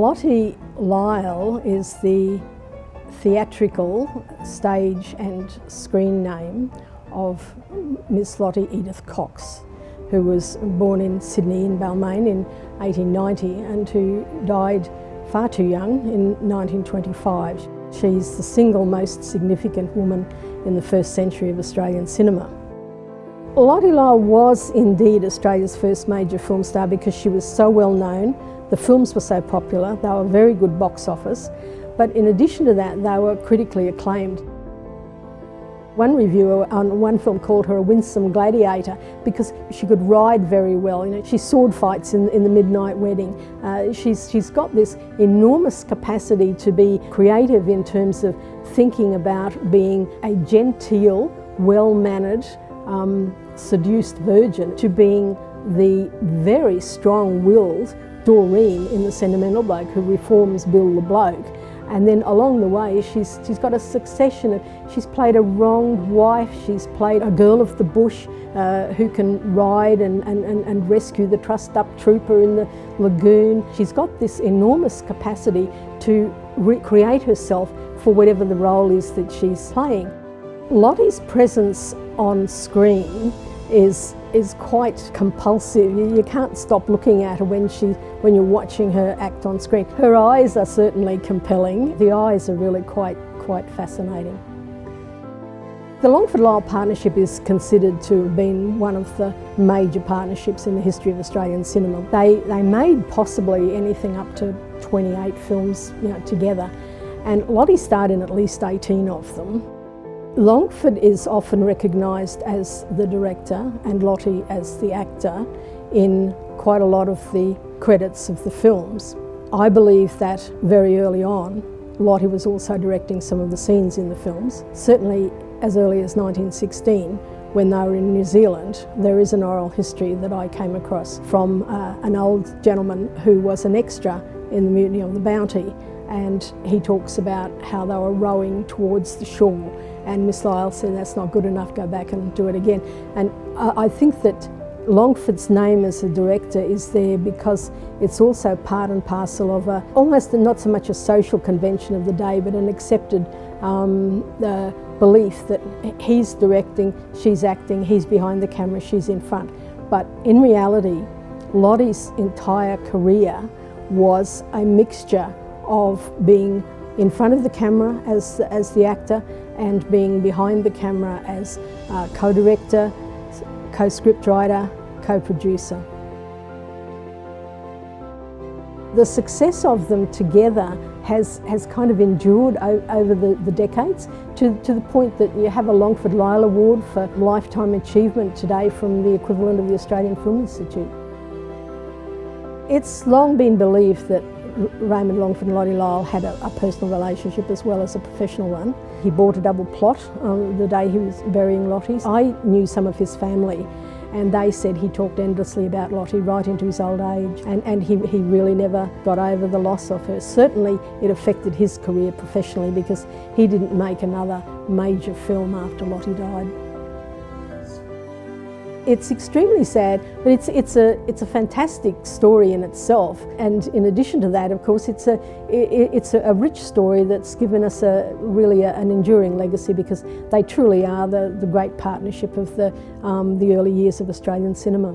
Lottie Lyell is the theatrical stage and screen name of Miss Lottie Edith Cox, who was born in Sydney in Balmain in 1890 and who died far too young in 1925. She's the single most significant woman in the first century of Australian cinema. Lottie Lyell was indeed Australia's first major film star because she was so well known, the films were so popular, they were very good box office, but in addition to that they were critically acclaimed. One reviewer on one film called her a winsome gladiator because she could ride very well. She sword fights in the Midnight Wedding. She's got this enormous capacity to be creative in terms of thinking about being a genteel, well-mannered, seduced virgin to being the very strong-willed Doreen in The Sentimental Bloke who reforms Bill the Bloke. And then along the way she's got a succession of, she's played a wronged wife, she's played a girl of the bush who can ride and rescue the trussed up trooper in the lagoon. She's got this enormous capacity to recreate herself for whatever the role is that she's playing. Lottie's presence on screen is quite compulsive. You can't stop looking at her when you're watching her act on screen. Her eyes are certainly compelling. The eyes are really quite fascinating. The Longford-Lyell partnership is considered to have been one of the major partnerships in the history of Australian cinema. They made possibly anything up to 28 films together, and Lottie starred in at least 18 of them. Longford is often recognised as the director and Lottie as the actor in quite a lot of the credits of the films. I believe that very early on, Lottie was also directing some of the scenes in the films. Certainly as early as 1916, when they were in New Zealand, there is an oral history that I came across from an old gentleman who was an extra in the Mutiny of the Bounty, and he talks about how they were rowing towards the shore, and Miss Lyell said, "That's not good enough, go back and do it again." And I think that Longford's name as a director is there because it's also part and parcel of almost not so much a social convention of the day, but an accepted belief that he's directing, she's acting, he's behind the camera, she's in front. But in reality, Lottie's entire career was a mixture of being in front of the camera as the actor and being behind the camera as co-director, co-scriptwriter, co-producer. The success of them together has kind of endured over the decades to the point that you have a Longford-Lyell Award for Lifetime Achievement today from the equivalent of the Australian Film Institute. It's long been believed that Raymond Longford and Lottie Lyell had a personal relationship as well as a professional one. He bought a double plot on the day he was burying Lottie. I knew some of his family and they said he talked endlessly about Lottie right into his old age, and he really never got over the loss of her. Certainly it affected his career professionally because he didn't make another major film after Lottie died. It's extremely sad, but it's a fantastic story in itself. And in addition to that, of course, it's a rich story that's given us really an enduring legacy because they truly are the great partnership of the early years of Australian cinema.